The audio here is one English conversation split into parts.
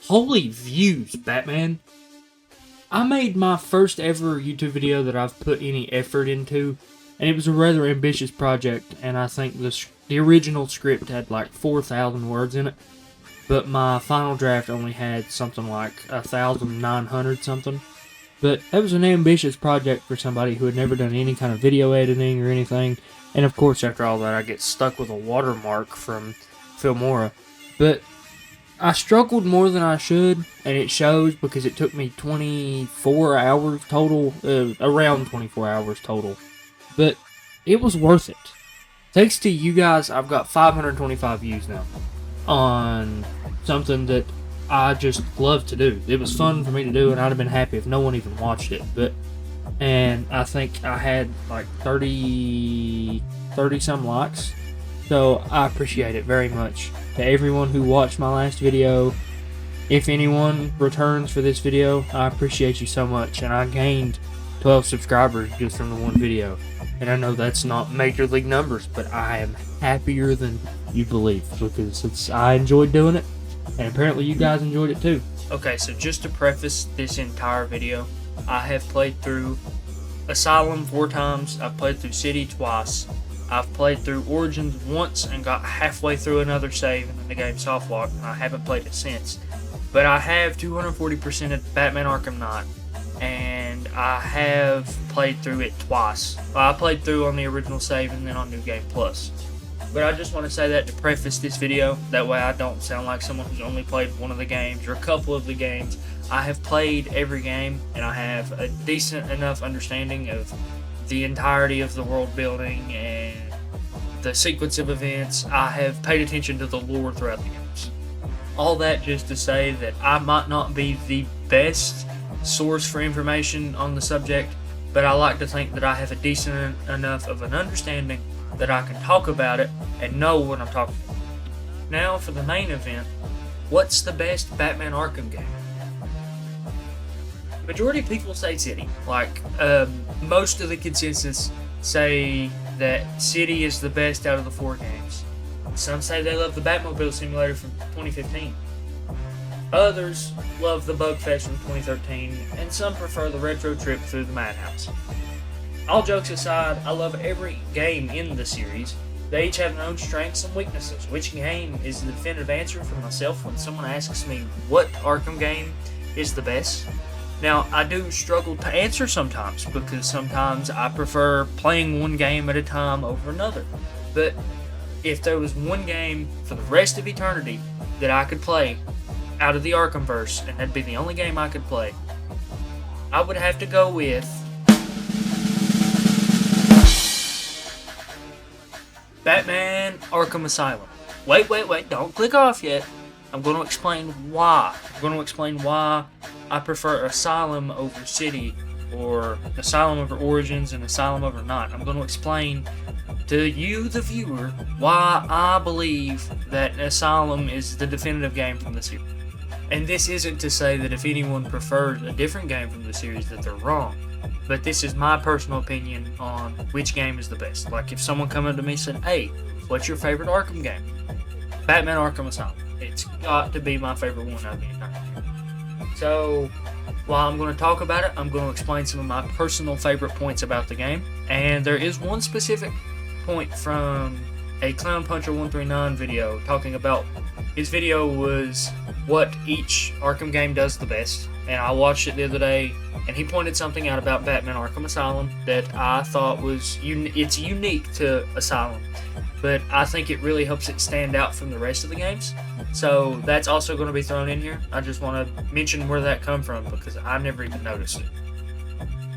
Holy views, Batman. I made my first ever YouTube video that I've put any effort into, and it was a rather ambitious project, and I think the original script had like 4,000 words in it, but my final draft only had something like 1,900 something. But that was an ambitious project for somebody who had never done any kind of video editing or anything, and of course after all that I get stuck with a watermark from Filmora. But I struggled more than I should, and it shows because it took me 24 hours total, around 24 hours total. But it was worth it. Thanks to you guys, I've got 525 views now on something that I just love to do. It was fun for me to do, and I'd have been happy if no one even watched it. And I think I had like 30 some likes. So I appreciate it very much. To everyone who watched my last video, if anyone returns for this video, I appreciate you so much. And I gained 12 subscribers just from the one video. And I know that's not major league numbers, but I am happier than you believe because I enjoyed doing it, and apparently you guys enjoyed it too. Okay, so just to preface this entire video, I have played through Asylum 4 times, I've played through City twice, I've played through Origins once and got halfway through another save and then the game soft locked, and I haven't played it since. But I have 240% of Batman Arkham Knight, and I have played through it twice. Well, I played through on the original save and then on New Game Plus. But I just want to say that to preface this video, that way I don't sound like someone who's only played one of the games or a couple of the games. I have played every game, and I have a decent enough understanding of the entirety of the world building and the sequence of events. I have paid attention to the lore throughout the games. All that just to say that I might not be the best source for information on the subject, but I like to think that I have a decent enough of an understanding that I can talk about it and know what I'm talking about. Now for the main event, what's the best Batman Arkham game? Majority of people say City. Like, most of the consensus say that City is the best out of the 4 games. Some say they love the Batmobile Simulator from 2015. Others love the Bugfest from 2013, and some prefer the retro trip through the Madhouse. All jokes aside, I love every game in the series. They each have their own strengths and weaknesses. Which game is the definitive answer for myself when someone asks me what Arkham game is the best? Now, I do struggle to answer sometimes, because sometimes I prefer playing one game at a time over another. But if there was one game for the rest of eternity that I could play out of the Arkhamverse, and that'd be the only game I could play, I would have to go with Batman Arkham Asylum. Wait, don't click off yet. I'm going to explain why. I'm going to explain why I prefer Asylum over City, or Asylum over Origins, and Asylum over Night. I'm going to explain to you, the viewer, why I believe that Asylum is the definitive game from the series. And this isn't to say that if anyone prefers a different game from the series that they're wrong, but this is my personal opinion on which game is the best. Like if someone come up to me and said, "Hey, what's your favorite Arkham game?" Batman Arkham Asylum. It's got to be my favorite one out of the entire game. So, while I'm going to talk about it, I'm going to explain some of my personal favorite points about the game. And there is one specific point from a Clown Puncher 139 video talking about, his video was what each Arkham game does the best. And I watched it the other day, and he pointed something out about Batman Arkham Asylum that I thought was it's unique to Asylum, but I think it really helps it stand out from the rest of the games. So that's also going to be thrown in here. I just want to mention where that come from because I never even noticed it.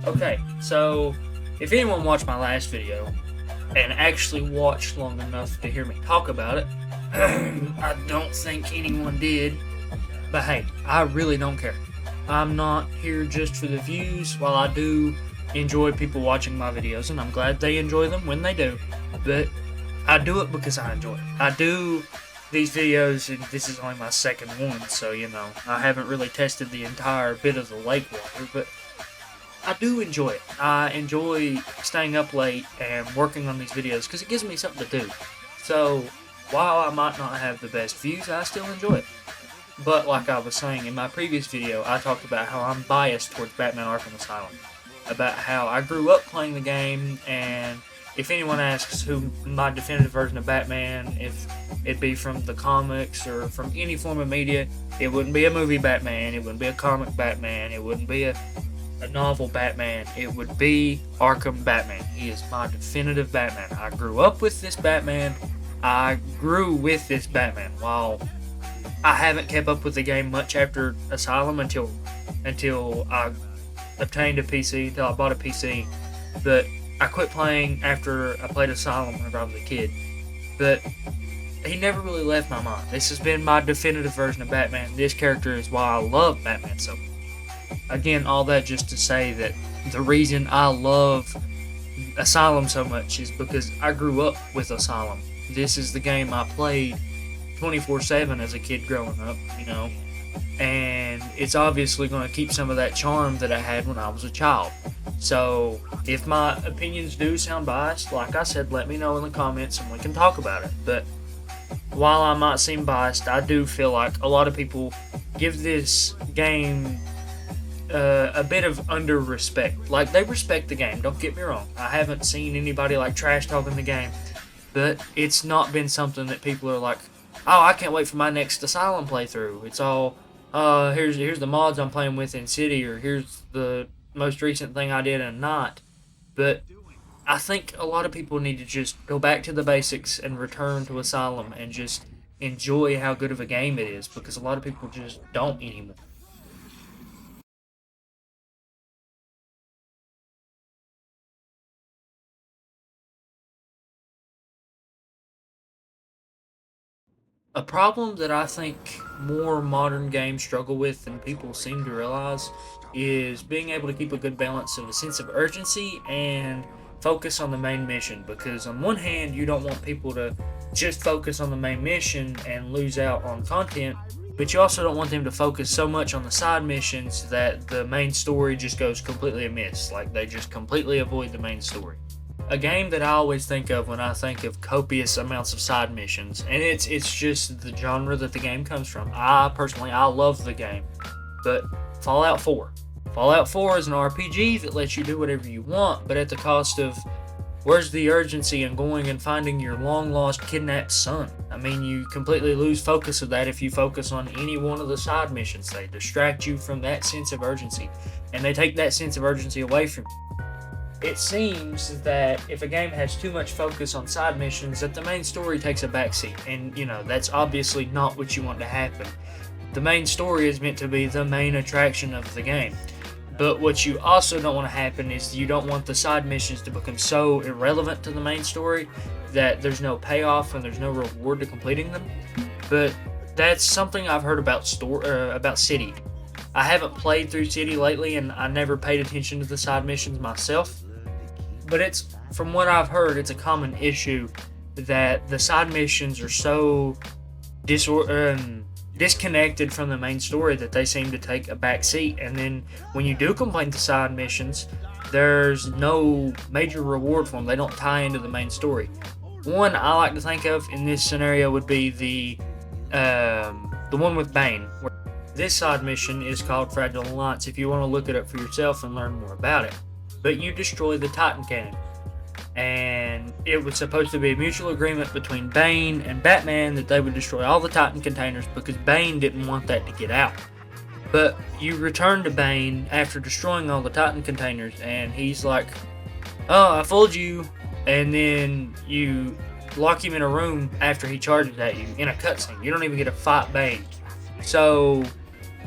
Okay, so if anyone watched my last video and actually watched long enough to hear me talk about it, I don't think anyone did, but hey, I really don't care. I'm not here just for the views. While I do enjoy people watching my videos, and I'm glad they enjoy them when they do, but I do it because I enjoy it. I do these videos, and this is only my second one, so I haven't really tested the entire bit of the lake water, but I do enjoy it. I enjoy staying up late and working on these videos because it gives me something to do. So while I might not have the best views, I still enjoy it. But like I was saying in my previous video, I talked about how I'm biased towards Batman Arkham Asylum. About how I grew up playing the game, and if anyone asks who my definitive version of Batman, if it be from the comics or from any form of media, it wouldn't be a movie Batman, it wouldn't be a comic Batman, it wouldn't be a novel Batman, it would be Arkham Batman. He is my definitive Batman. I grew up with this Batman, I grew with this Batman. While I haven't kept up with the game much after Asylum until I obtained a PC, until I bought a PC, but I quit playing after I played Asylum whenever I was a kid. But he never really left my mind. This has been my definitive version of Batman. This character is why I love Batman so much. Again, all that just to say that the reason I love Asylum so much is because I grew up with Asylum. This is the game I played 24/7 as a kid growing up, and it's obviously going to keep some of that charm that I had when I was a child. So if my opinions do sound biased, like I said, let me know in the comments and we can talk about it. But while I might seem biased, I do feel like a lot of people give this game a bit of under respect. Like, they respect the game, don't get me wrong. I haven't seen anybody like trash talking the game, but it's not been something that people are like, oh, I can't wait for my next Asylum playthrough. It's all, here's the mods I'm playing with in City, or here's the most recent thing I did and not. But I think a lot of people need to just go back to the basics and return to Asylum and just enjoy how good of a game it is, because a lot of people just don't anymore. A problem that I think more modern games struggle with than people seem to realize is being able to keep a good balance of a sense of urgency and focus on the main mission. Because on one hand, you don't want people to just focus on the main mission and lose out on content, but you also don't want them to focus so much on the side missions that the main story just goes completely amiss. Like, they just completely avoid the main story. A game that I always think of when I think of copious amounts of side missions, and it's just the genre that the game comes from. I love the game, but Fallout 4. Fallout 4 is an RPG that lets you do whatever you want, but at the cost of, where's the urgency in going and finding your long-lost kidnapped son? I mean, you completely lose focus of that if you focus on any one of the side missions. They distract you from that sense of urgency, and they take that sense of urgency away from you. It seems that if a game has too much focus on side missions, that the main story takes a backseat, and that's obviously not what you want to happen. The main story is meant to be the main attraction of the game. But what you also don't want to happen is you don't want the side missions to become so irrelevant to the main story that there's no payoff and there's no reward to completing them. But that's something I've heard about City. I haven't played through City lately, and I never paid attention to the side missions myself. But from what I've heard, it's a common issue that the side missions are so disconnected from the main story that they seem to take a back seat. And then when you do complete the side missions, there's no major reward for them. They don't tie into the main story. One I like to think of in this scenario would be the one with Bane. This side mission is called Fragile Alliance, if you want to look it up for yourself and learn more about it. But you destroy the Titan Cannon. And it was supposed to be a mutual agreement between Bane and Batman that they would destroy all the Titan containers because Bane didn't want that to get out. But you return to Bane after destroying all the Titan containers, and he's like, oh, I fooled you. And then you lock him in a room after he charges at you in a cutscene. You don't even get to fight Bane. So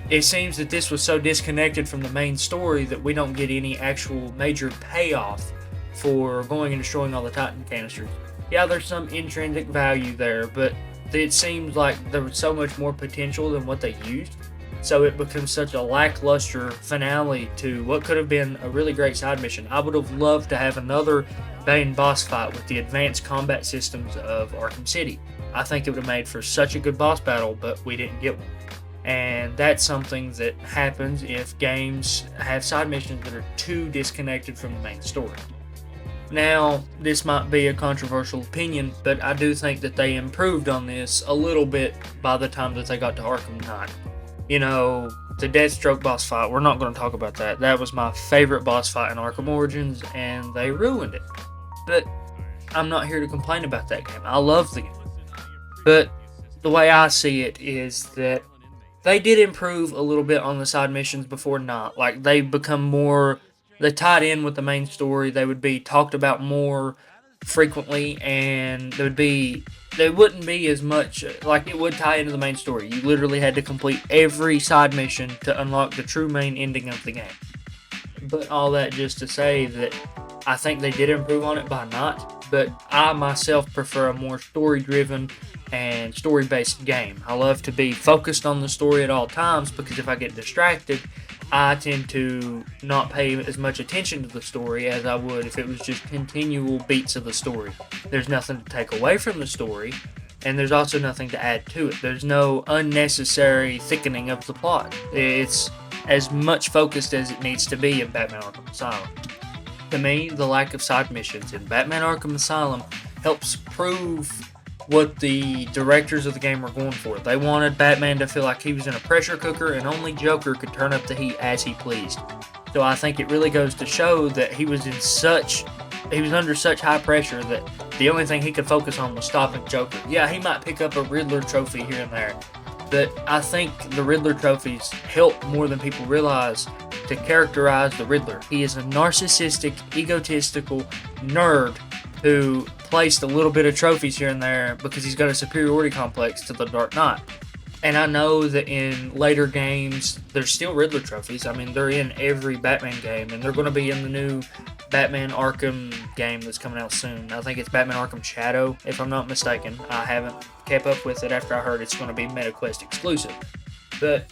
it seems that this was so disconnected from the main story that we don't get any actual major payoff for going and destroying all the Titan canisters. Yeah, there's some intrinsic value there, but it seems like there was so much more potential than what they used. So it becomes such a lackluster finale to what could have been a really great side mission. I would have loved to have another Bane boss fight with the advanced combat systems of Arkham City. I think it would have made for such a good boss battle, but we didn't get one. And that's something that happens if games have side missions that are too disconnected from the main story. Now, this might be a controversial opinion, but I do think that they improved on this a little bit by the time that they got to Arkham Knight. You know, the Deathstroke boss fight, we're not going to talk about that. That was my favorite boss fight in Arkham Origins, and they ruined it. But I'm not here to complain about that game. I love the game. But the way I see it is that they did improve a little bit on the side missions before not. Like, they become more, they tied in with the main story. They would be talked about more frequently, and they wouldn't be as much, like it would tie into the main story. You literally had to complete every side mission to unlock the true main ending of the game. But all that just to say that I think they did improve on it by not, but I myself prefer a more story-driven and story-based game. I love to be focused on the story at all times, because if I get distracted, I tend to not pay as much attention to the story as I would if it was just continual beats of the story. There's nothing to take away from the story, and there's also nothing to add to it. There's no unnecessary thickening of the plot. It's as much focused as it needs to be in Batman Arkham Asylum. To me, the lack of side missions in Batman Arkham Asylum helps prove what the directors of the game were going for. They wanted Batman to feel like he was in a pressure cooker and only Joker could turn up the heat as he pleased. So I think it really goes to show that he was under such high pressure that the only thing he could focus on was stopping Joker. Yeah, he might pick up a Riddler trophy here and there, but I think the Riddler trophies help more than people realize to characterize the Riddler. He is a narcissistic, egotistical nerd who placed a little bit of trophies here and there because he's got a superiority complex to the Dark Knight. And I know that in later games, there's still Riddler trophies. I mean, they're in every Batman game, and they're going to be in the new Batman Arkham game that's coming out soon. I think it's Batman Arkham Shadow, if I'm not mistaken. I haven't kept up with it after I heard it's going to be MetaQuest exclusive. But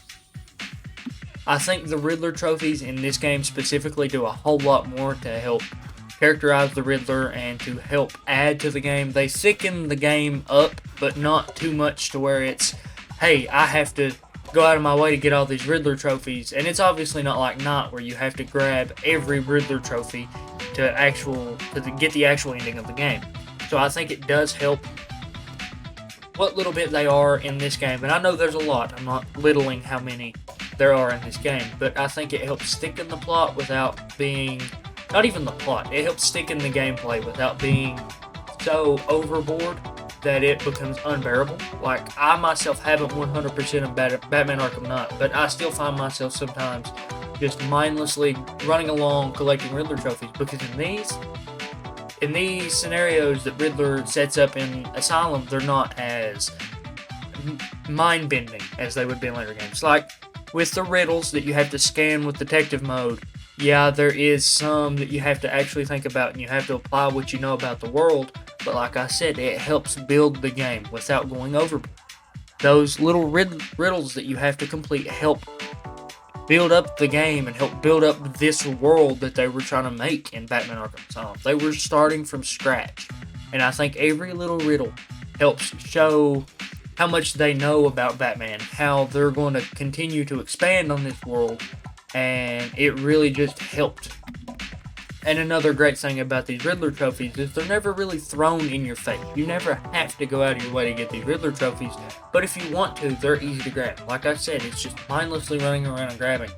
I think the Riddler trophies in this game specifically do a whole lot more to help characterize the Riddler and to help add to the game. They thicken the game up, but not too much to where it's, hey, I have to go out of my way to get all these Riddler trophies. And it's obviously not like Knot, where you have to grab every Riddler trophy to get the actual ending of the game. So I think it does help what little bit they are in this game. And I know there's a lot. I'm not littling how many there are in this game. But I think it helps thicken the plot without being... Not even the plot. It helps stick in the gameplay without being so overboard that it becomes unbearable. Like, I myself haven't 100% of Batman Arkham Knight, but I still find myself sometimes just mindlessly running along collecting Riddler trophies, because in these scenarios that Riddler sets up in Asylum, they're not as mind-bending as they would be in later games. Like, with the riddles that you have to scan with detective mode, yeah, there is some that you have to actually think about and you have to apply what you know about the world, but like I said, it helps build the game without going overboard. Those little riddles that you have to complete help build up the game and help build up this world that they were trying to make in Batman Arkham Asylum. They were starting from scratch, and I think every little riddle helps show how much they know about Batman, how they're going to continue to expand on this world, and it really just helped. And another great thing about these Riddler trophies is they're never really thrown in your face. You never have to go out of your way to get these Riddler trophies, but if you want to, they're easy to grab. Like I said, it's just mindlessly running around and grabbing.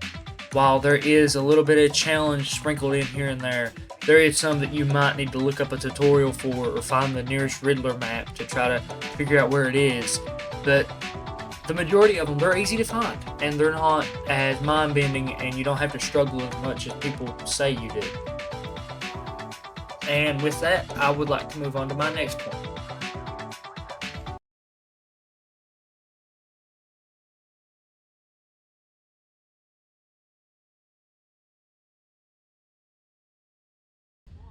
While there is a little bit of challenge sprinkled in here and there is some that you might need to look up a tutorial for or find the nearest Riddler map to try to figure out where it is. But the majority of them, they're easy to find, and they're not as mind-bending, and you don't have to struggle as much as people say you do. And with that, I would like to move on to my next point.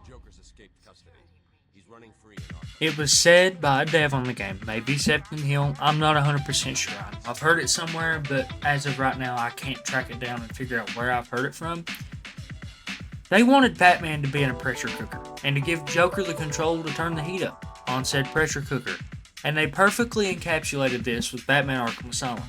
Joker's escaped custody. He's running free in Arkham. It was said by a dev on the game, maybe Septon Hill, I'm not 100% sure. I've heard it somewhere, but as of right now, I can't track it down and figure out where I've heard it from. They wanted Batman to be in a pressure cooker, and to give Joker the control to turn the heat up on said pressure cooker, and they perfectly encapsulated this with Batman Arkham Asylum.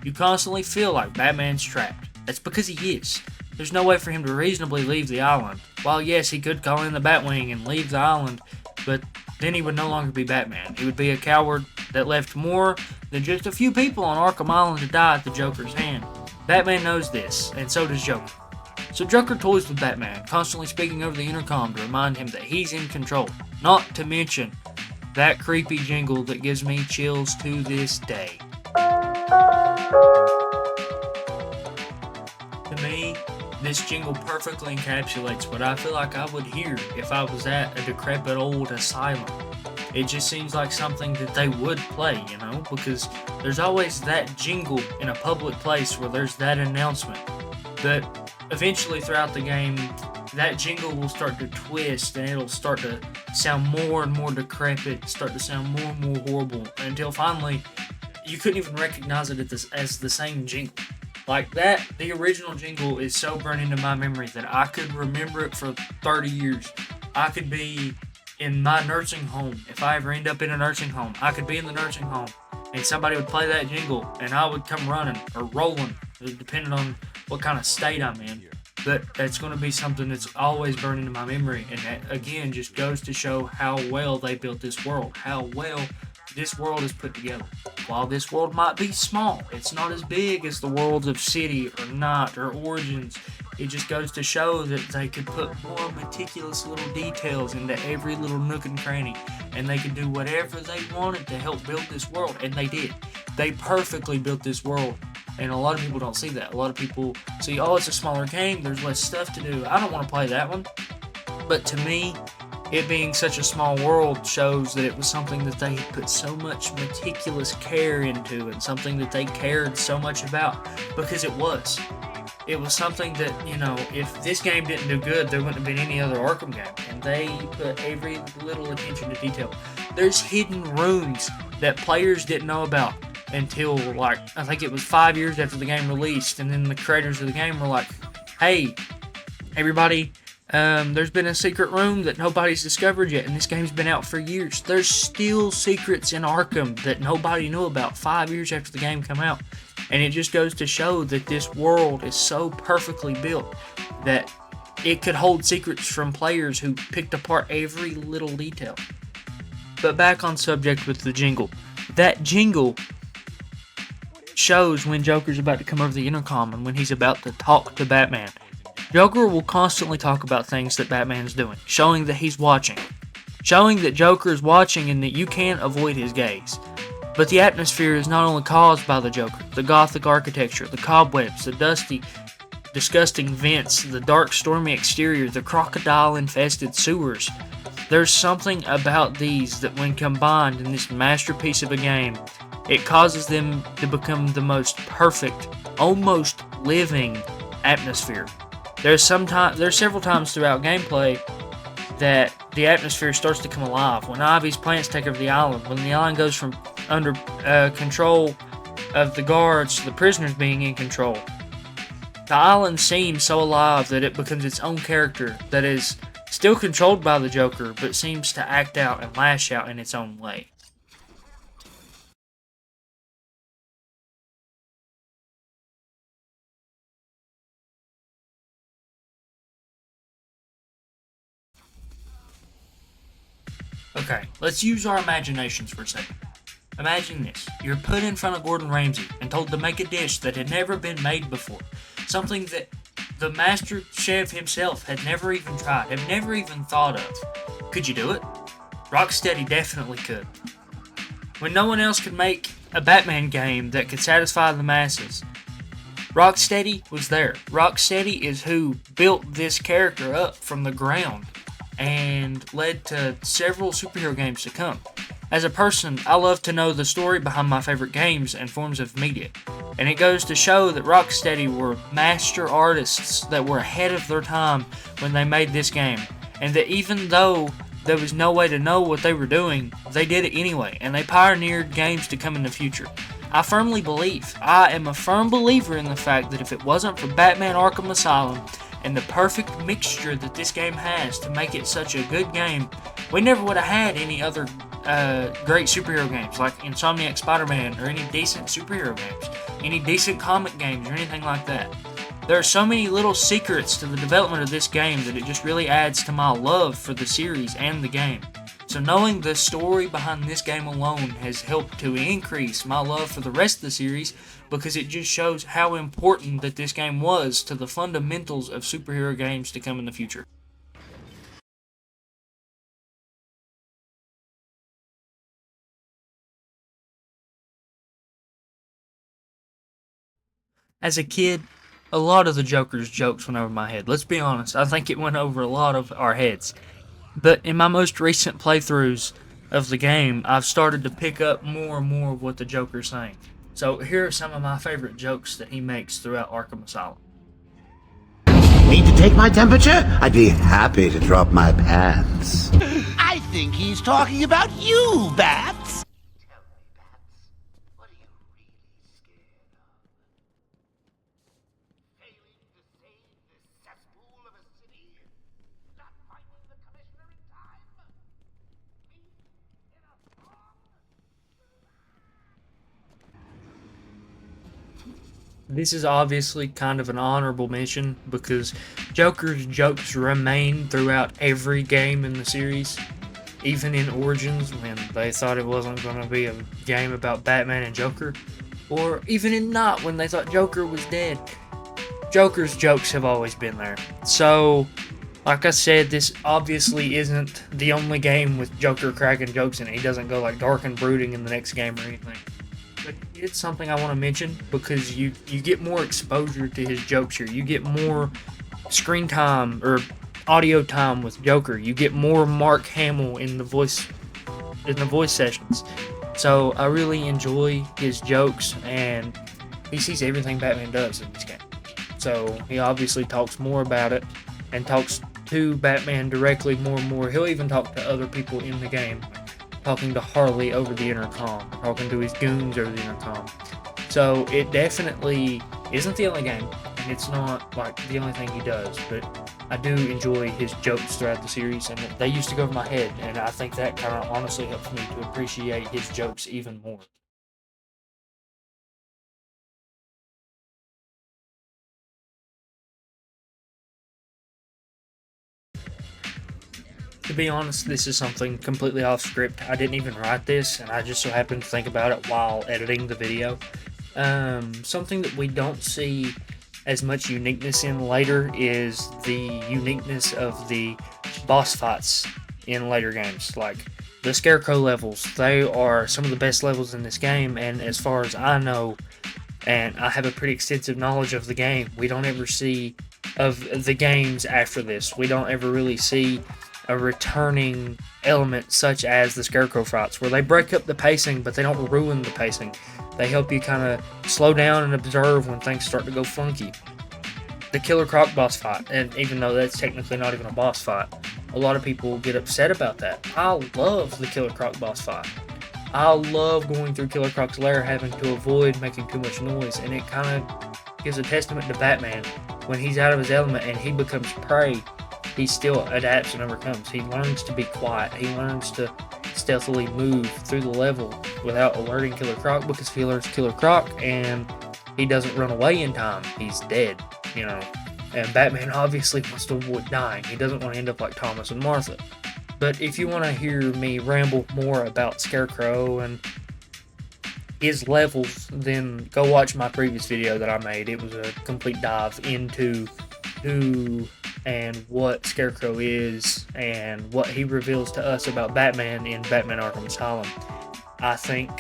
You constantly feel like Batman's trapped. That's because he is. there's no way for him to reasonably leave the island. While yes, he could call in the Batwing and leave the island, but then he would no longer be Batman. He would be a coward that left more than just a few people on Arkham Island to die at the Joker's hand. Batman knows this, and so does Joker. So Joker toys with Batman, constantly speaking over the intercom to remind him that he's in control. Not to mention that creepy jingle that gives me chills to this day. To me, this jingle perfectly encapsulates what I feel like I would hear if I was at a decrepit old asylum. It just seems like something that they would play, you know, because there's always that jingle in a public place where there's that announcement. But eventually throughout the game, that jingle will start to twist and it'll start to sound more and more decrepit, start to sound more and more horrible, until finally you couldn't even recognize it as the same jingle. Like that, the original jingle is so burned into my memory that I could remember it for 30 years. I could be in my nursing home. If I ever end up in a nursing home, I could be in the nursing home and somebody would play that jingle and I would come running or rolling, depending on what kind of state I'm in. But that's going to be something that's always burned into my memory, and that again just goes to show how well they built this world, how well this world is put together. While this world might be small, it's not as big as the worlds of City or Night or Origins. It just goes to show that they could put more meticulous little details into every little nook and cranny, and they could do whatever they wanted to help build this world, and they did. They perfectly built this world, and a lot of people don't see that. A lot of people see, oh, it's a smaller game, there's less stuff to do. I don't want to play that one. But to me, it being such a small world shows that it was something that they put so much meticulous care into, and something that they cared so much about, because it was. It was something that, you know, if this game didn't do good, there wouldn't have been any other Arkham game. And they put every little attention to detail. There's hidden rooms that players didn't know about until, like, I think it was 5 years after the game released. And then the creators of the game were like, hey, everybody, there's been a secret room that nobody's discovered yet, and this game's been out for years. There's still secrets in Arkham that nobody knew about 5 years after the game came out. And it just goes to show that this world is so perfectly built that it could hold secrets from players who picked apart every little detail. But back on subject with the jingle. That jingle shows when Joker's about to come over the intercom and when he's about to talk to Batman. Joker will constantly talk about things that Batman's doing, showing that he's watching. Showing that Joker is watching and that you can't avoid his gaze. But the atmosphere is not only caused by the Joker, the gothic architecture, the cobwebs, the dusty, disgusting vents, the dark, stormy exterior, the crocodile-infested sewers. There's something about these that when combined in this masterpiece of a game, it causes them to become the most perfect, almost living atmosphere. There's several times throughout gameplay that the atmosphere starts to come alive. When Ivy's plants take over the island, when the island goes from under control of the guards to the prisoners being in control. The island seems so alive that it becomes its own character that is still controlled by the Joker, but seems to act out and lash out in its own way. Okay, let's use our imaginations for a second. Imagine this. You're put in front of Gordon Ramsay and told to make a dish that had never been made before. Something that the master chef himself had never even tried, had never even thought of. Could you do it? Rocksteady definitely could. When no one else could make a Batman game that could satisfy the masses, Rocksteady was there. Rocksteady is who built this character up from the ground and led to several superhero games to come. As a person, I love to know the story behind my favorite games and forms of media. And it goes to show that Rocksteady were master artists that were ahead of their time when they made this game. And that even though there was no way to know what they were doing, they did it anyway. And they pioneered games to come in the future. I am a firm believer in the fact that if it wasn't for Batman Arkham Asylum and the perfect mixture that this game has to make it such a good game, we never would have had any other great superhero games like Insomniac Spider-Man or any decent superhero games, any decent comic games or anything like that. There are so many little secrets to the development of this game that it just really adds to my love for the series and the game. So knowing the story behind this game alone has helped to increase my love for the rest of the series, because it just shows how important that this game was to the fundamentals of superhero games to come in the future. As a kid, a lot of the Joker's jokes went over my head. Let's be honest, I think it went over a lot of our heads. But in my most recent playthroughs of the game, I've started to pick up more and more of what the Joker's saying. So here are some of my favorite jokes that he makes throughout Arkham Asylum. Need to take my temperature? I'd be happy to drop my pants. I think he's talking about you, Bats. Tell me, Bats, what are you really scared of? Failing to save this cesspool of a city? Not finding the commissioner in time? Me in a song? This is obviously kind of an honorable mention because Joker's jokes remain throughout every game in the series. Even in Origins, when they thought it wasn't going to be a game about Batman and Joker. Or even in Not, when they thought Joker was dead. Joker's jokes have always been there. So, like I said, this obviously isn't the only game with Joker cracking jokes in it. He doesn't go like dark and brooding in the next game or anything. But it's something I want to mention because you get more exposure to his jokes here. You get more screen time or audio time with Joker. You get more Mark Hamill in the voice sessions. So I really enjoy his jokes, and he sees everything Batman does in this game. So he obviously talks more about it and talks to Batman directly more and more. He'll even talk to other people in the game, talking to Harley over the intercom, talking to his goons over the intercom. So it definitely isn't the only game, and it's not like the only thing he does, but I do enjoy his jokes throughout the series, and they used to go over my head, and I think that kind of honestly helps me to appreciate his jokes even more. To be honest, this is something completely off script. I didn't even write this, and I just so happened to think about it while editing the video. Something that we don't see as much uniqueness in later is the uniqueness of the boss fights in later games. Like, the Scarecrow levels, they are some of the best levels in this game, and as far as I know, and I have a pretty extensive knowledge of the game, we don't ever see of the games after this. We don't ever really see a returning element such as the Scarecrow fights, where they break up the pacing, but they don't ruin the pacing. They help you kind of slow down and observe when things start to go funky. The Killer Croc boss fight, and even though that's technically not even a boss fight, a lot of people get upset about that. I love the Killer Croc boss fight. I love going through Killer Croc's lair, having to avoid making too much noise, and it kind of gives a testament to Batman. When he's out of his element and he becomes prey, he still adapts and overcomes. He learns to be quiet. He learns to stealthily move through the level without alerting Killer Croc, because if he alerts Killer Croc and he doesn't run away in time, he's dead, you know. And Batman obviously wants to avoid dying. He doesn't want to end up like Thomas and Martha. But if you want to hear me ramble more about Scarecrow and his levels, then go watch my previous video that I made. It was a complete dive into who and what Scarecrow is and what he reveals to us about Batman in Batman Arkham Asylum. I think,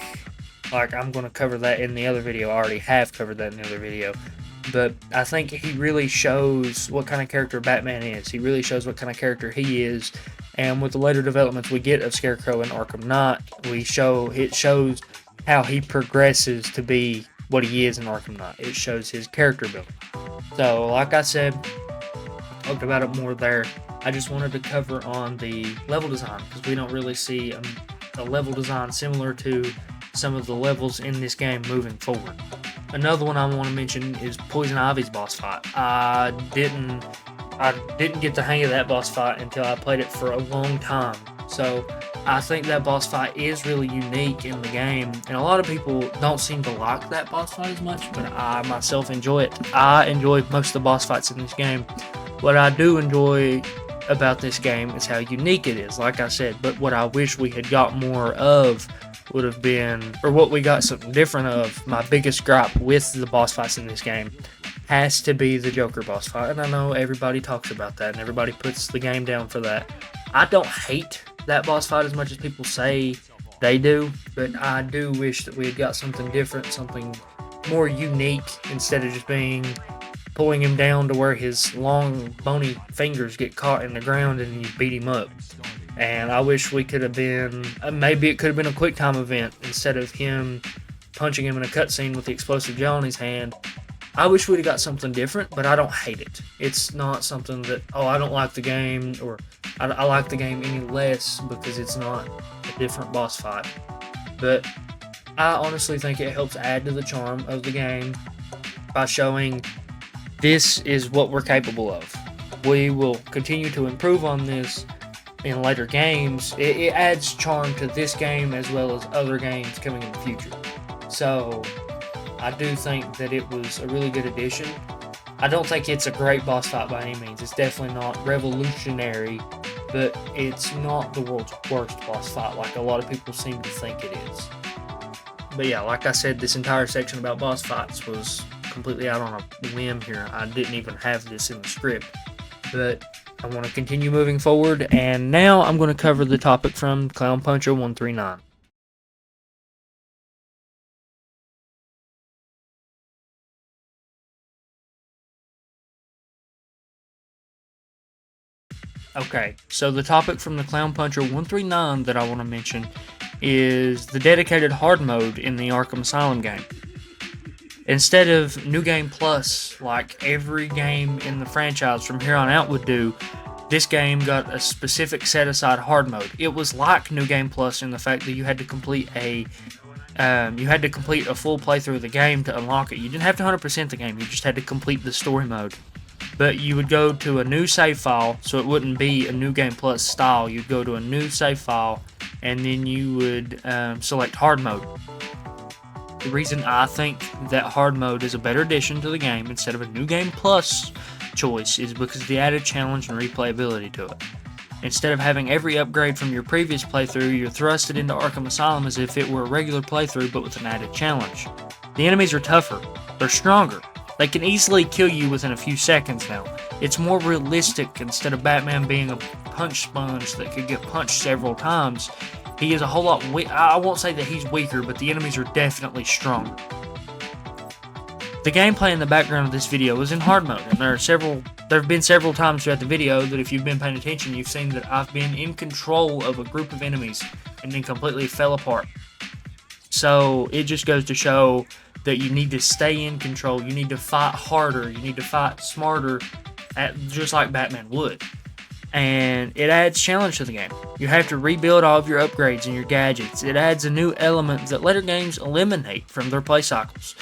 like, I'm going to cover that in the other video. I already have covered that in the other video. But I think he really shows what kind of character Batman is. He really shows what kind of character he is. And with the later developments we get of Scarecrow in Arkham Knight, it shows how he progresses to be what he is in Arkham Knight. It shows his character building. So, like I said, talked about it more there. I just wanted to cover on the level design, because we don't really see a level design similar to some of the levels in this game moving forward. Another one I want to mention is Poison Ivy's boss fight. I didn't get the hang of that boss fight until I played it for a long time. So I think that boss fight is really unique in the game, and a lot of people don't seem to like that boss fight as much, but I myself enjoy it. I enjoy most of the boss fights in this game. What I do enjoy about this game is how unique it is, like I said, but what I wish we had got more of would have been, or what we got something different of, my biggest gripe with the boss fights in this game has to be the Joker boss fight, and I know everybody talks about that, and everybody puts the game down for that. I don't hate that boss fight as much as people say they do, but I do wish that we had got something different, something more unique, instead of just pulling him down to where his long bony fingers get caught in the ground and you beat him up. And I wish we could have been, maybe it could have been a quick time event instead of him punching him in a cutscene with the explosive gel in his hand. I wish we'd have got something different, but I don't hate it. It's not something that, oh, I don't like the game, or I like the game any less because it's not a different boss fight. But I honestly think it helps add to the charm of the game by showing this is what we're capable of. We will continue to improve on this in later games. It adds charm to this game as well as other games coming in the future. So I do think that it was a really good addition. I don't think it's a great boss fight by any means. It's definitely not revolutionary, but it's not the world's worst boss fight like a lot of people seem to think it is. But yeah, like I said, this entire section about boss fights was completely out on a whim here. I didn't even have this in the script, but I want to continue moving forward, and now I'm going to cover the topic from Clown Puncher 139. Okay, so the topic from the Clown Puncher 139 that I want to mention is the dedicated hard mode in the Arkham Asylum game. Instead of New Game Plus, like every game in the franchise from here on out would do, this game got a specific set-aside hard mode. It was like New Game Plus in the fact that you had to complete a full playthrough of the game to unlock it. You didn't have to 100% the game, you just had to complete the story mode. But you would go to a new save file, so it wouldn't be a New Game Plus style. You'd go to a new save file, and then you would select hard mode. The reason I think that hard mode is a better addition to the game instead of a New Game Plus choice is because of the added challenge and replayability to it. Instead of having every upgrade from your previous playthrough, you're thrusted into Arkham Asylum as if it were a regular playthrough but with an added challenge. The enemies are tougher, they're stronger, they can easily kill you within a few seconds now. It's more realistic. Instead of Batman being a punch sponge that could get punched several times, he is a whole lot I won't say that he's weaker, but the enemies are definitely stronger. The gameplay in the background of this video is in hard mode, and there have been several times throughout the video that if you've been paying attention, you've seen that I've been in control of a group of enemies and then completely fell apart. So it just goes to show that you need to stay in control, you need to fight harder, you need to fight smarter, just like Batman would. And it adds challenge to the game. You have to rebuild all of your upgrades and your gadgets. It adds a new element that later games eliminate from their play cycles.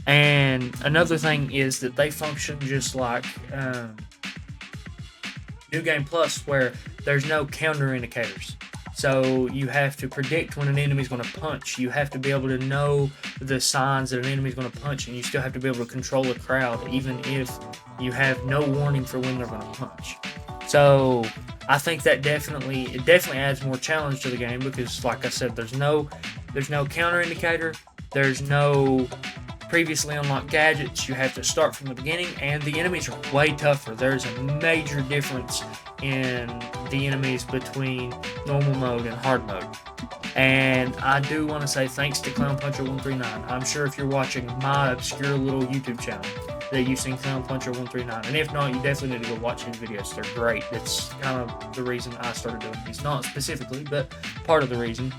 And another thing is that they function just like New Game Plus, where there's no counter indicators. So you have to predict when an enemy's going to punch. You have to be able to know the signs that an enemy's going to punch, and you still have to be able to control the crowd, even if you have no warning for when they're going to punch. So I think that definitely adds more challenge to the game because, like I said, there's no counter indicator, there's no previously unlocked gadgets. You have to start from the beginning, and the enemies are way tougher. There's a major difference in the enemies between normal mode and hard mode. And I do want to say thanks to Clown Puncher 139. I'm sure if you're watching my obscure little YouTube channel that you've seen Clown Puncher 139. And if not, you definitely need to go watch his videos. They're great. It's kind of the reason I started doing these. Not specifically, but part of the reason.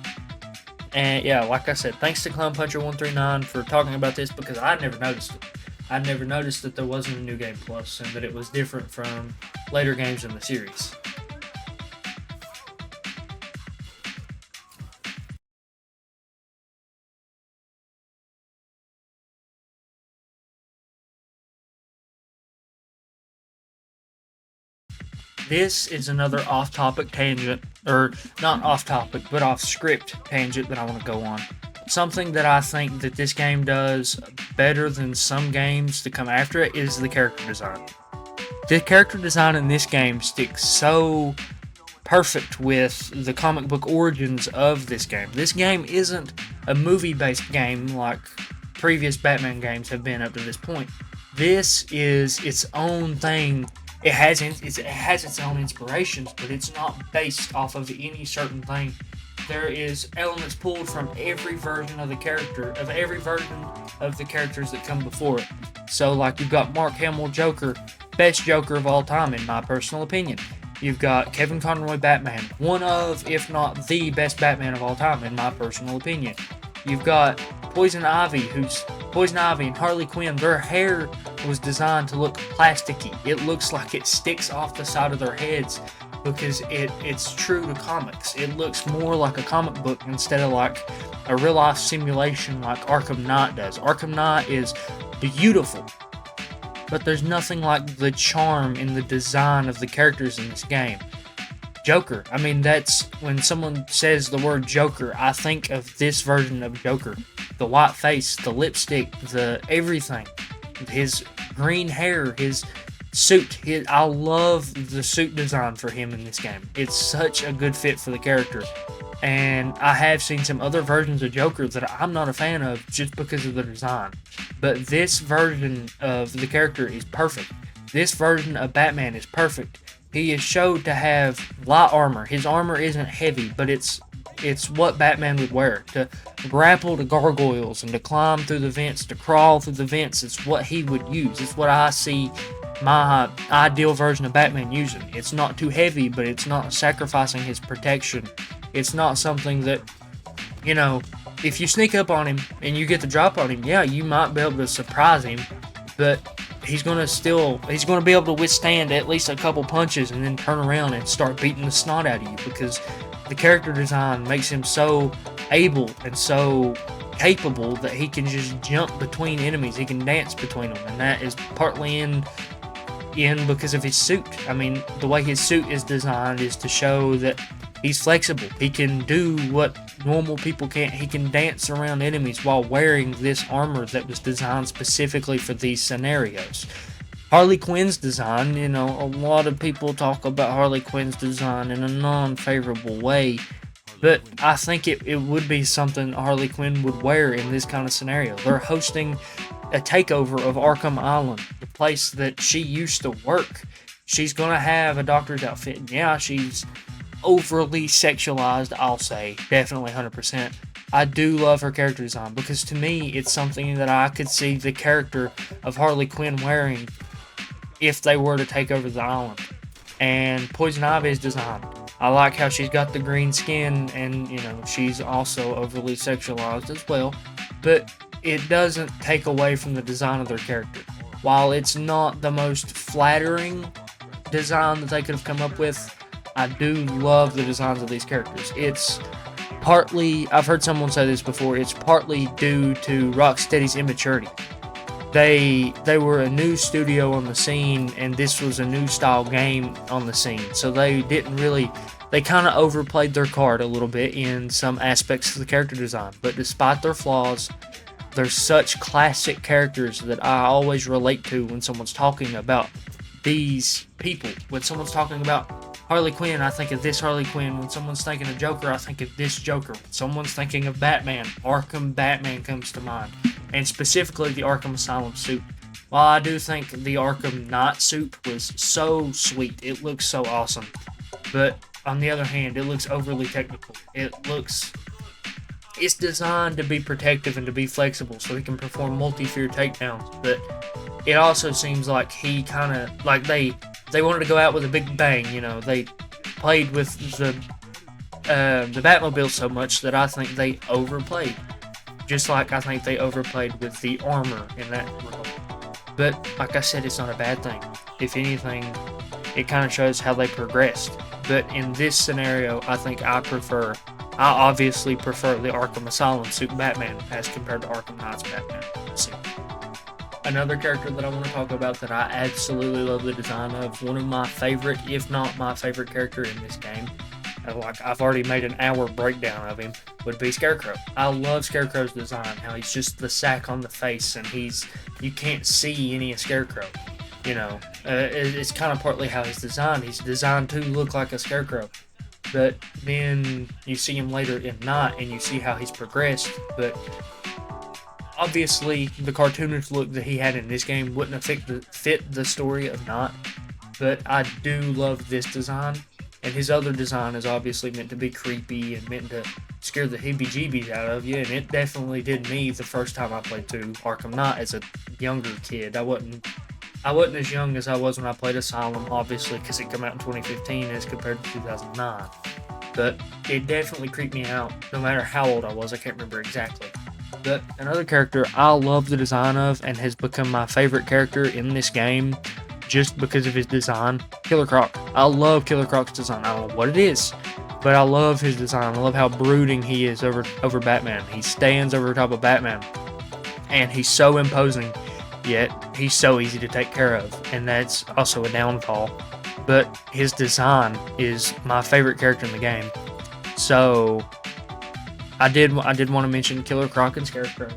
And yeah, like I said, thanks to Clown Puncher 139 for talking about this because I never noticed it. I never noticed that there wasn't a New Game Plus and that it was different from later games in the series. this is another off-topic tangent, or not off-topic, but off-script tangent that I want to go on. Something that I think that this game does better than some games that come after it is the character design. The character design in this game sticks so perfect with the comic book origins of this game. This game isn't a movie-based game like previous Batman games have been up to this point. This is its own thing. It has its own inspirations, but it's not based off of any certain thing. There is elements pulled from every version of the character, of every version of the characters that come before it. So, like, you've got Mark Hamill Joker, best Joker of all time, in my personal opinion. You've got Kevin Conroy Batman, one of, if not the best Batman of all time, in my personal opinion. You've got Poison Ivy and Harley Quinn. Their hair was designed to look plasticky. It looks like it sticks off the side of their heads because it's true to comics. It looks more like a comic book instead of like a real life simulation like Arkham Knight does. Arkham Knight is beautiful, but there's nothing like the charm in the design of the characters in this game. Joker, I mean, that's when someone says the word Joker, I think of this version of Joker. The white face, the lipstick, the everything. His green hair, his suit. I love the suit design for him in this game. It's such a good fit for the character. And I have seen some other versions of Joker that I'm not a fan of just because of the design. But this version of the character is perfect. This version of Batman is perfect. He is showed to have light armor. His armor isn't heavy, but it's what Batman would wear. To grapple to gargoyles and to climb through the vents, to crawl through the vents, it's what he would use. It's what I see my ideal version of Batman using. It's not too heavy, but it's not sacrificing his protection. It's not something that, you know, if you sneak up on him and you get the drop on him, yeah, you might be able to surprise him, but he's gonna be able to withstand at least a couple punches and then turn around and start beating the snot out of you because the character design makes him so able and so capable that he can just jump between enemies. He can dance between them, and that is partly in because of his suit. I mean, the way his suit is designed is to show that he's flexible. He can do what normal people can't. He can dance around enemies while wearing this armor that was designed specifically for these scenarios. Harley Quinn's design, you know, a lot of people talk about Harley Quinn's design in a non-favorable way, but I think it would be something Harley Quinn would wear in this kind of scenario. They're hosting a takeover of Arkham Asylum, the place that she used to work. She's gonna have a doctor's outfit, and yeah, she's overly sexualized, I'll say, definitely 100%. I do love her character design because to me it's something that I could see the character of Harley Quinn wearing if they were to take over the island. And Poison Ivy's design, I like how she's got the green skin and, you know, she's also overly sexualized as well, but it doesn't take away from the design of their character. While it's not the most flattering design that they could have come up with, I do love the designs of these characters. It's partly, I've heard someone say this before, it's partly due to Rocksteady's immaturity. They were a new studio on the scene, and this was a new style game on the scene. So they kind of overplayed their card a little bit in some aspects of the character design. But despite their flaws, they're such classic characters that I always relate to when someone's talking about these people. When someone's talking about Harley Quinn, I think of this Harley Quinn. When someone's thinking of Joker, I think of this Joker. When someone's thinking of Batman, Arkham Batman comes to mind. And specifically the Arkham Asylum suit. While I do think the Arkham Knight suit was so sweet, it looks so awesome. But on the other hand, it looks overly technical. It's designed to be protective and to be flexible so he can perform multi-fear takedowns. But it also seems like he kind of, like they wanted to go out with a big bang, you know. They played with the Batmobile so much that I think they overplayed. Just like I think they overplayed with the armor in that role. But like I said, it's not a bad thing. If anything, it kind of shows how they progressed. But in this scenario, I think I obviously prefer the Arkham Asylum suit Batman as compared to Arkham Knight's Batman suit. Another character that I want to talk about that I absolutely love the design of, one of my favorite, if not my favorite character in this game, like I've already made an hour breakdown of him, would be Scarecrow. I love Scarecrow's design, how he's just the sack on the face, and you can't see any of Scarecrow. You know, it's kind of partly how he's designed. He's designed to look like a Scarecrow. But then you see him later in Night, and you see how he's progressed, but obviously, the cartoonish look that he had in this game wouldn't have fit the story of Night, but I do love this design, and his other design is obviously meant to be creepy and meant to scare the heebie-jeebies out of you, and it definitely did me the first time I played through Arkham Knight as a younger kid. I wasn't as young as I was when I played Asylum, obviously, because it came out in 2015 as compared to 2009, but it definitely creeped me out, no matter how old I was. I can't remember exactly. But another character I love the design of and has become my favorite character in this game just because of his design, Killer Croc. I love Killer Croc's design. I don't know what it is, but I love his design. I love how brooding he is over Batman. He stands over top of Batman, and he's so imposing, yet he's so easy to take care of, and that's also a downfall. But his design is my favorite character in the game. So I did want to mention Killer Croc and Scarecrow.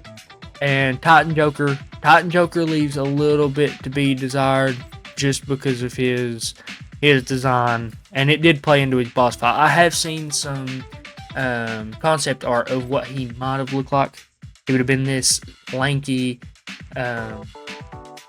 And Titan Joker. Titan Joker leaves a little bit to be desired just because of his design. And it did play into his boss fight. I have seen some concept art of what he might have looked like. He would have been this lanky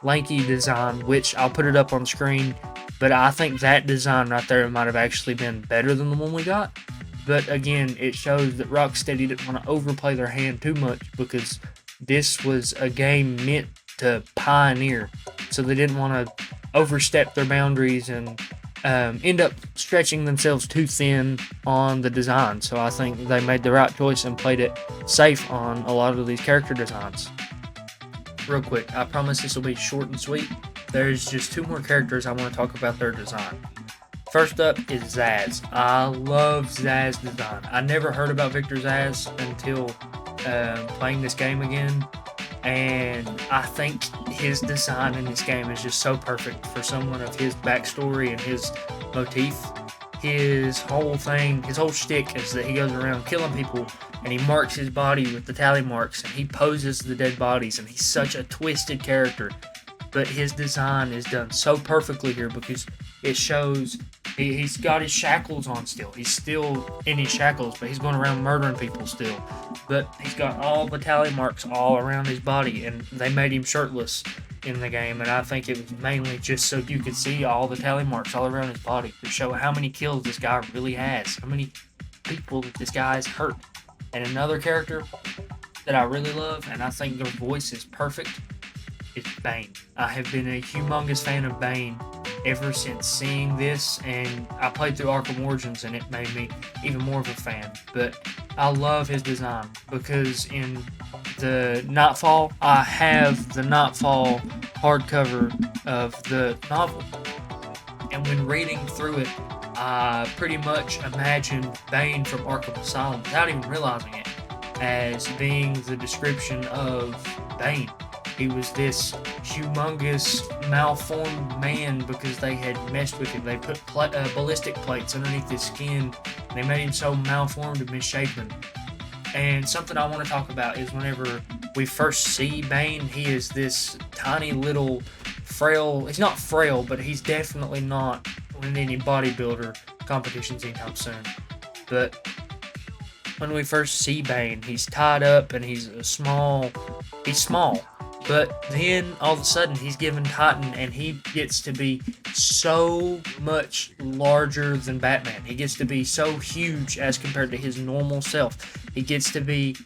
design, which I'll put it up on screen. But I think that design right there might have actually been better than the one we got. But again, it shows that Rocksteady didn't want to overplay their hand too much because this was a game meant to pioneer. So they didn't want to overstep their boundaries and end up stretching themselves too thin on the design. So I think they made the right choice and played it safe on a lot of these character designs. Real quick, I promise this will be short and sweet. There's just two more characters I want to talk about their design. First up is Zsasz. I love Zsasz's design. I never heard about Victor Zsasz until playing this game again, and I think his design in this game is just so perfect for someone of his backstory and his motif. His whole shtick is that he goes around killing people, and he marks his body with the tally marks, and he poses the dead bodies, and he's such a twisted character. But his design is done so perfectly here because it shows he's got his shackles on still. He's still in his shackles, but he's going around murdering people still. But he's got all the tally marks all around his body, and they made him shirtless in the game, and I think it was mainly just so you could see all the tally marks all around his body to show how many kills this guy really has, how many people that this guy has hurt. And another character that I really love, and I think their voice is perfect, is Bane. I have been a humongous fan of Bane ever since seeing this, and I played through Arkham Origins and it made me even more of a fan. But I love his design because in the Nightfall, I have the Nightfall hardcover of the novel, and when reading through it, I pretty much imagined Bane from Arkham Asylum without even realizing it as being the description of Bane. He was this humongous, malformed man because they had messed with him. They put ballistic plates underneath his skin. They made him so malformed and misshapen. And something I want to talk about is whenever we first see Bane, he is this tiny little frail. He's not frail, but he's definitely not in any bodybuilder competitions anytime soon. But when we first see Bane, he's tied up and he's small. But then, all of a sudden, he's given Titan, and he gets to be so much larger than Batman. He gets to be so huge as compared to his normal self. He gets to be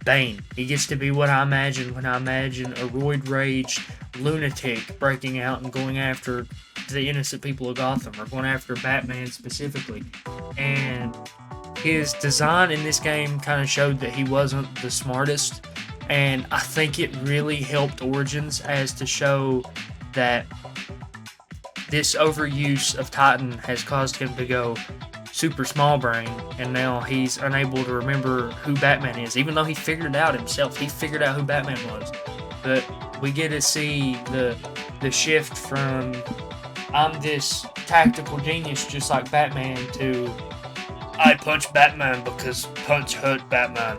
Bane. He gets to be what I imagine when I imagine a roid-raged lunatic breaking out and going after the innocent people of Gotham, or going after Batman specifically. And his design in this game kind of showed that he wasn't the smartest. And I think it really helped Origins as to show that this overuse of Titan has caused him to go super small brain, and now he's unable to remember who Batman is, even though he figured it out himself. He figured out who Batman was. But We get to see the shift from I'm this tactical genius just like Batman to I punch Batman because punch hurt Batman.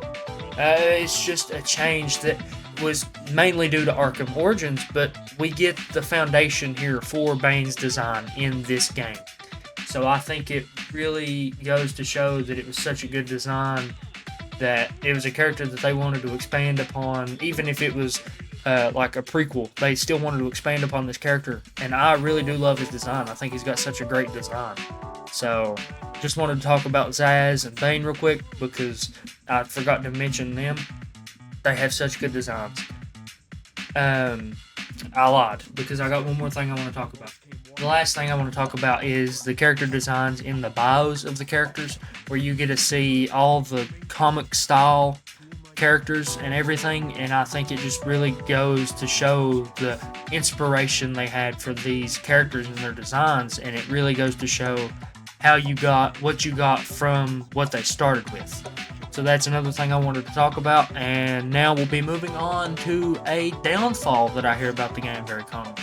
It's just a change that was mainly due to Arkham Origins, but we get the foundation here for Bane's design in this game. So I think it really goes to show that it was such a good design that it was a character that they wanted to expand upon, even if it was like a prequel. They still wanted to expand upon this character, and I really do love his design. I think he's got such a great design. So just wanted to talk about Zsasz and Bane real quick because I forgot to mention them. They have such good designs. I lied because I got one more thing I want to talk about. The last thing I want to talk about is the character designs in the bios of the characters, where you get to see all the comic style characters and everything, and I think it just really goes to show the inspiration they had for these characters and their designs, and it really goes to show how you got what you got from what they started with. So that's another thing I wanted to talk about, and now we'll be moving on to a downfall that I hear about the game very commonly.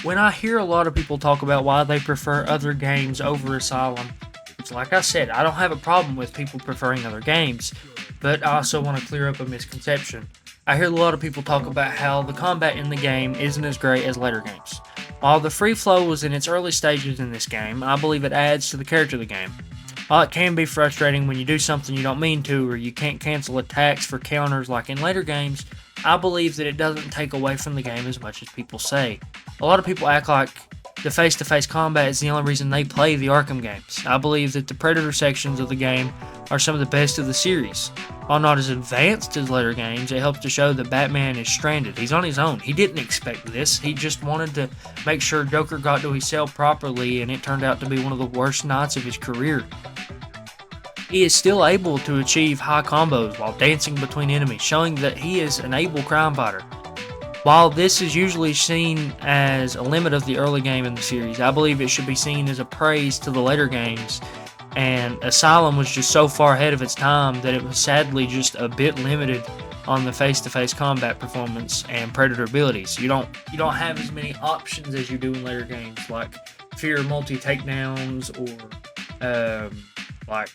When I hear a lot of people talk about why they prefer other games over Asylum, which, like I said, I don't have a problem with people preferring other games, but I also want to clear up a misconception. I hear a lot of people talk about how the combat in the game isn't as great as later games. While the free flow was in its early stages in this game, I believe it adds to the character of the game. While it can be frustrating when you do something you don't mean to, or you can't cancel attacks for counters like in later games, I believe that it doesn't take away from the game as much as people say. A lot of people act like the face-to-face combat is the only reason they play the Arkham games. I believe that the Predator sections of the game are some of the best of the series. While not as advanced as later games, it helps to show that Batman is stranded. He's on his own. He didn't expect this. He just wanted to make sure Joker got to his cell properly, and it turned out to be one of the worst nights of his career. He is still able to achieve high combos while dancing between enemies, showing that he is an able crime fighter. While this is usually seen as a limit of the early game in the series, I believe it should be seen as a praise to the later games, and Asylum was just so far ahead of its time that it was sadly just a bit limited on the face-to-face combat performance and Predator abilities. You don't have as many options as you do in later games, like fear multi-takedowns, or like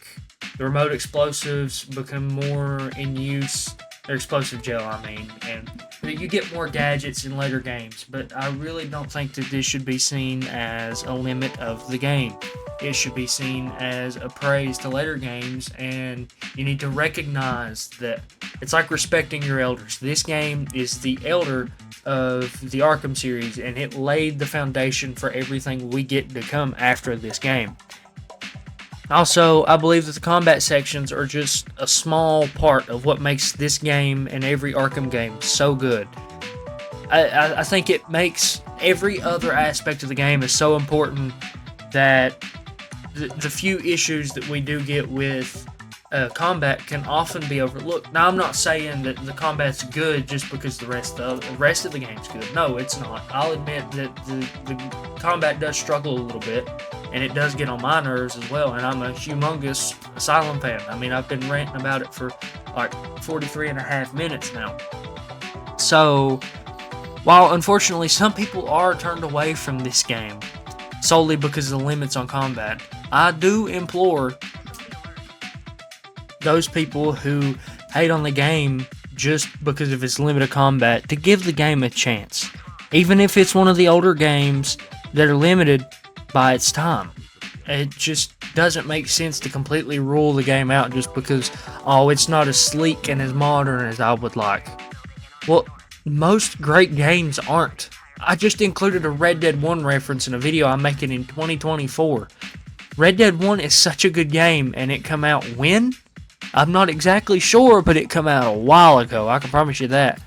the remote explosives become more in use. Their explosive gel, I mean, and you get more gadgets in later games, but I really don't think that this should be seen as a limit of the game. It should be seen as a praise to later games, and you need to recognize that it's like respecting your elders. This game is the elder of the Arkham series, and it laid the foundation for everything we get to come after this game. Also, I believe that the combat sections are just a small part of what makes this game and every Arkham game so good. I think it makes every other aspect of the game is so important that the few issues that we do get with combat can often be overlooked. Now, I'm not saying that the combat's good just because the rest of the game's good. No, it's not. I'll admit that the combat does struggle a little bit, and it does get on my nerves as well, and I'm a humongous Asylum fan. I mean, I've been ranting about it for like 43 and a half minutes now. So, while unfortunately some people are turned away from this game solely because of the limits on combat, I do implore those people who hate on the game just because of its limited combat to give the game a chance. Even if it's one of the older games that are limited by its time. It just doesn't make sense to completely rule the game out just because, oh, it's not as sleek and as modern as I would like. Well, most great games aren't. I just included a Red Dead 1 reference in a video I'm making in 2024. Red Dead 1 is such a good game, and it come out when? I'm not exactly sure, but it come out a while ago, I can promise you that.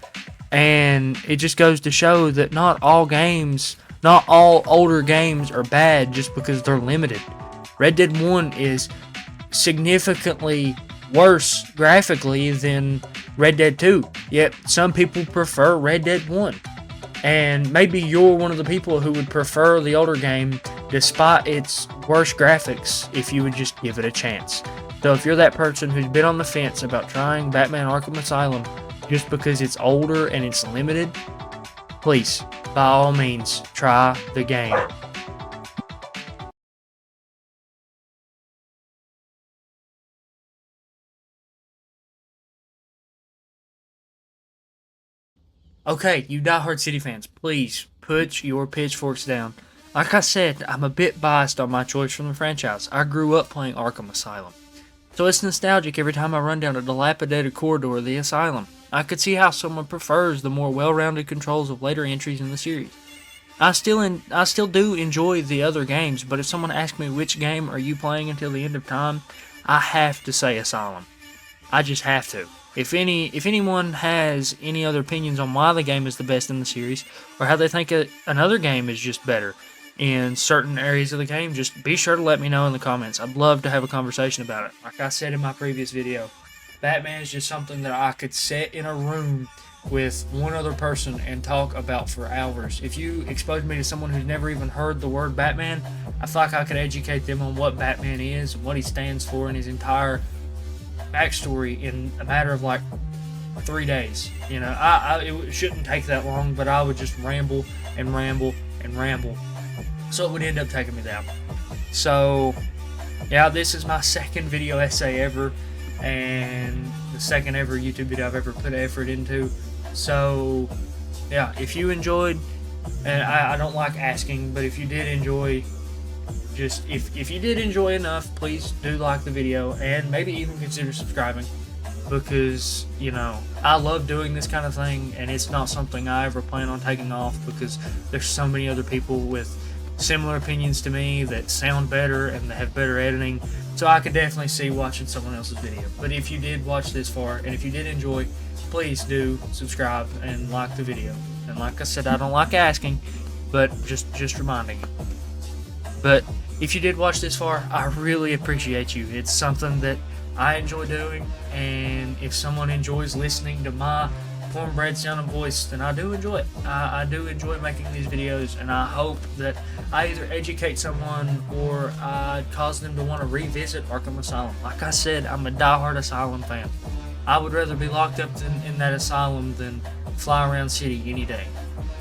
And it just goes to show that not all older games are bad just because they're limited. Red Dead 1 is significantly worse graphically than Red Dead 2, yet some people prefer Red Dead 1. And maybe you're one of the people who would prefer the older game despite its worst graphics, if you would just give it a chance. So if you're that person who's been on the fence about trying Batman Arkham Asylum just because it's older and it's limited, please, by all means, try the game. Okay, you diehard City fans, please put your pitchforks down. Like I said, I'm a bit biased on my choice from the franchise. I grew up playing Arkham Asylum, so it's nostalgic every time I run down a dilapidated corridor of the asylum. I could see how someone prefers the more well-rounded controls of later entries in the series. I still do enjoy the other games, but if someone asks me which game are you playing until the end of time, I have to say Asylum. I just have to. If anyone has any other opinions on why the game is the best in the series, or how they think another game is just better in certain areas of the game, just be sure to let me know in the comments. I'd love to have a conversation about it. Like I said in my previous video, Batman is just something that I could sit in a room with one other person and talk about for hours. If you expose me to someone who's never even heard the word Batman, I feel like I could educate them on what Batman is, what he stands for, and his entire backstory in a matter of like 3 days. You know, it shouldn't take that long, but I would just ramble and ramble and ramble. So it would end up taking me that long. So, yeah, this is my second video essay ever, and the second ever YouTube video I've ever put effort into. So, yeah, if you enjoyed, and I don't like asking, but if you did enjoy, just if you did enjoy enough, please do like the video and maybe even consider subscribing, because, you know, I love doing this kind of thing, and it's not something I ever plan on taking off, because there's so many other people with similar opinions to me that sound better and that have better editing, so I could definitely see watching someone else's video. But if you did watch this far, and if you did enjoy, please do subscribe and like the video. And like I said, I don't like asking, but just reminding you. But if you did watch this far, I really appreciate you. It's something that I enjoy doing, and if someone enjoys listening to my cornbread sounding voice, then I do enjoy it. I do enjoy making these videos, and I hope that I either educate someone or I cause them to want to revisit Arkham Asylum. Like I said, I'm a diehard Asylum fan. I would rather be locked up in that asylum than fly around city any day.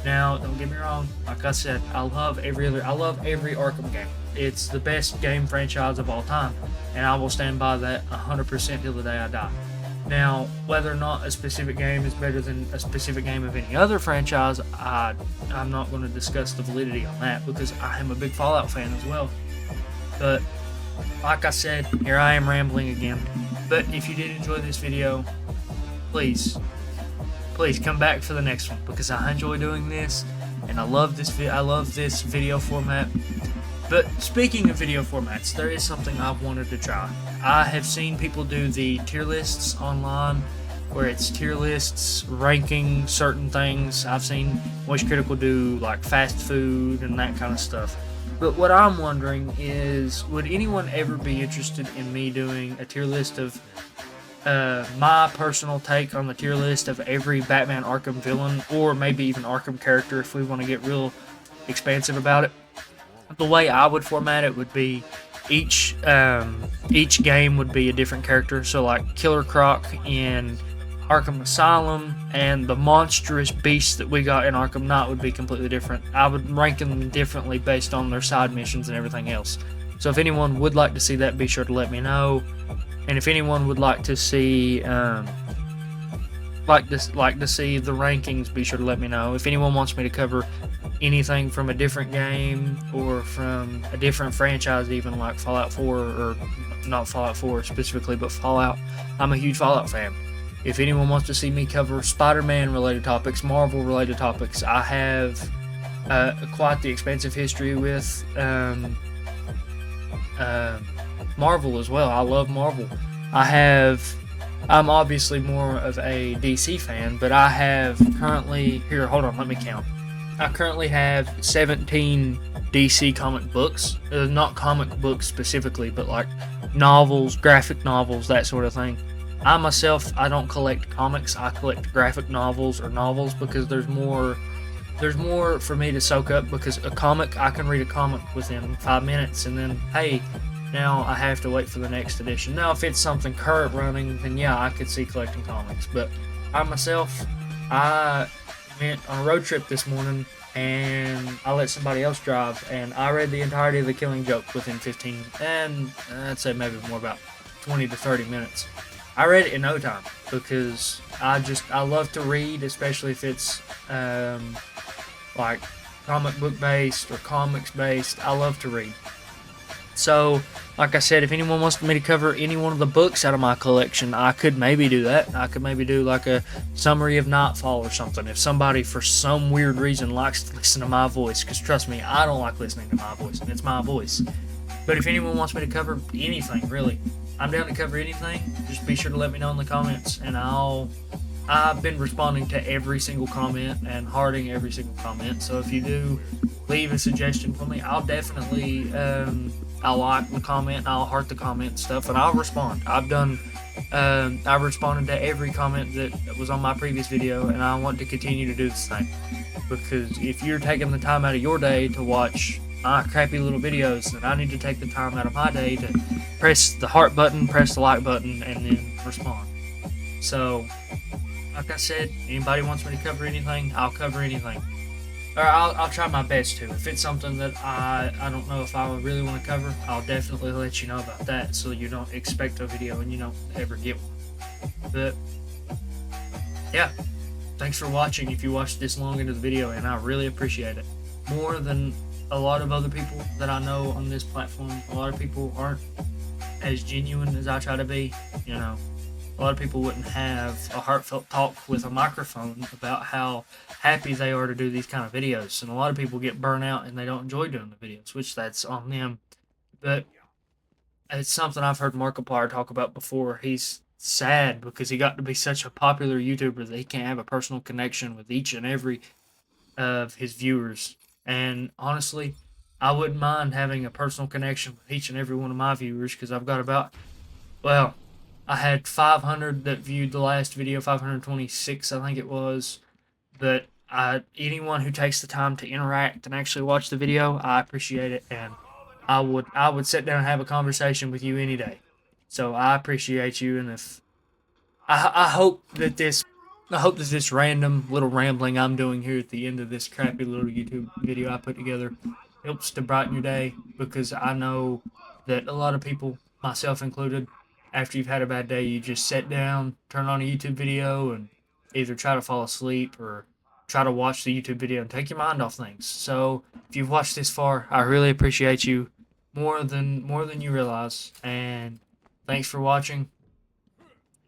Now, don't get me wrong, like I said, I love every Arkham game. It's the best game franchise of all time, and I will stand by that 100% till the day I die. Now, whether or not a specific game is better than a specific game of any other franchise, I'm not going to discuss the validity on that, because I am a big Fallout fan as well. But, like I said, here I am rambling again. But if you did enjoy this video, please come back for the next one, because I enjoy doing this, and I love this video format. But speaking of video formats, there is something I've wanted to try. I have seen people do the tier lists online, where it's tier lists ranking certain things. I've seen Moist Critical do like fast food and that kind of stuff. But what I'm wondering is, would anyone ever be interested in me doing a tier list of my personal take on the tier list of every Batman Arkham villain, or maybe even Arkham character if we want to get real expansive about it? The way I would format it would be each game would be a different character. So like Killer Croc in Arkham Asylum and the monstrous beasts that we got in Arkham Knight would be completely different. I would rank them differently based on their side missions and everything else. So if anyone would like to see that, be sure to let me know. And if anyone would like to see like to see the rankings, be sure to let me know. If anyone wants me to cover anything from a different game or from a different franchise, even like Fallout 4, or not Fallout 4 specifically, but Fallout, I'm a huge Fallout fan. If anyone wants to see me cover Spider-Man related topics, Marvel related topics, I have quite the expansive history with Marvel as well. I love Marvel. I'm obviously more of a DC fan, but I have currently, here, hold on, let me count. I currently have 17 DC comic books. Not comic books specifically, but like novels, graphic novels, that sort of thing. I myself, I don't collect comics. I collect graphic novels or novels, because there's more there's more for me to soak up, because a comic, I can read a comic within 5 minutes, and then, hey, now I have to wait for the next edition. Now, if it's something current running, then yeah, I could see collecting comics. But I myself, I went on a road trip this morning, and I let somebody else drive, and I read the entirety of The Killing Joke within 15, and I'd say maybe more, about 20 to 30 minutes. I read it in no time, because I love to read, especially if it's like comic book based or comics based. I love to read. So, like I said, if anyone wants me to cover any one of the books out of my collection, I could maybe do that. I could maybe do like a summary of Nightfall or something. If somebody, for some weird reason, likes to listen to my voice, because trust me, I don't like listening to my voice, and it's my voice. But if anyone wants me to cover anything, really, I'm down to cover anything. Just be sure to let me know in the comments, and I've been responding to every single comment and hearting every single comment. So if you do leave a suggestion for me, I'll definitely I'll like the comment, I'll heart the comment and stuff, and I'll respond. I've responded to every comment that was on my previous video, and I want to continue to do the same. Because if you're taking the time out of your day to watch my crappy little videos, then I need to take the time out of my day to press the heart button, press the like button, and then respond. So, like I said, anybody wants me to cover anything, I'll cover anything. Or I'll try my best to. If it's something that I don't know if I would really want to cover, I'll definitely let you know about that, so you don't expect a video and you don't ever get one. But yeah, thanks for watching if you watched this long into the video, and I really appreciate it. More than a lot of other people that I know on this platform, a lot of people aren't as genuine as I try to be, you know. A lot of people wouldn't have a heartfelt talk with a microphone about how happy they are to do these kind of videos. And a lot of people get burnt out and they don't enjoy doing the videos, which that's on them. But it's something I've heard Markiplier talk about before. He's sad because he got to be such a popular YouTuber that he can't have a personal connection with each and every of his viewers. And honestly, I wouldn't mind having a personal connection with each and every one of my viewers, because I've got about, well, I had 500 that viewed the last video, 526 I think it was. But anyone who takes the time to interact and actually watch the video, I appreciate it, and I would sit down and have a conversation with you any day. So I appreciate you, and if I hope that this random little rambling I'm doing here at the end of this crappy little YouTube video I put together helps to brighten your day, because I know that a lot of people, myself included, after you've had a bad day, you just sit down, turn on a YouTube video, and either try to fall asleep or try to watch the YouTube video and take your mind off things. So if you've watched this far, I really appreciate you more than you realize. And thanks for watching.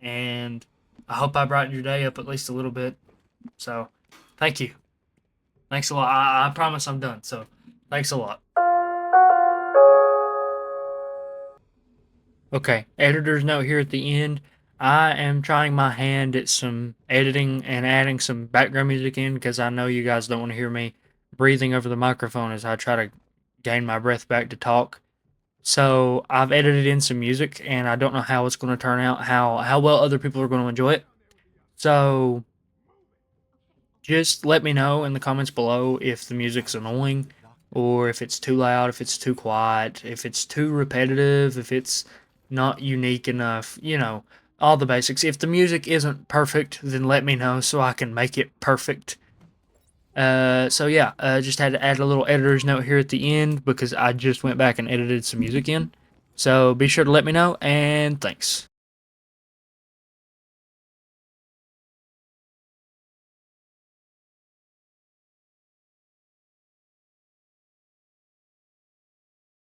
And I hope I brightened your day up at least a little bit. So thank you. Thanks a lot. I promise I'm done. So thanks a lot. Okay, editor's note here at the end. I am trying my hand at some editing and adding some background music in, because I know you guys don't want to hear me breathing over the microphone as I try to gain my breath back to talk. So I've edited in some music, and I don't know how it's going to turn out, how well other people are going to enjoy it. So just let me know in the comments below if the music's annoying, or if it's too loud, if it's too quiet, if it's too repetitive, if it's not unique enough, you know, all the basics. If the music isn't perfect, then let me know so I can make it perfect. So yeah, just had to add a little editor's note here at the end, because I just went back and edited some music in. So be sure to let me know, and thanks.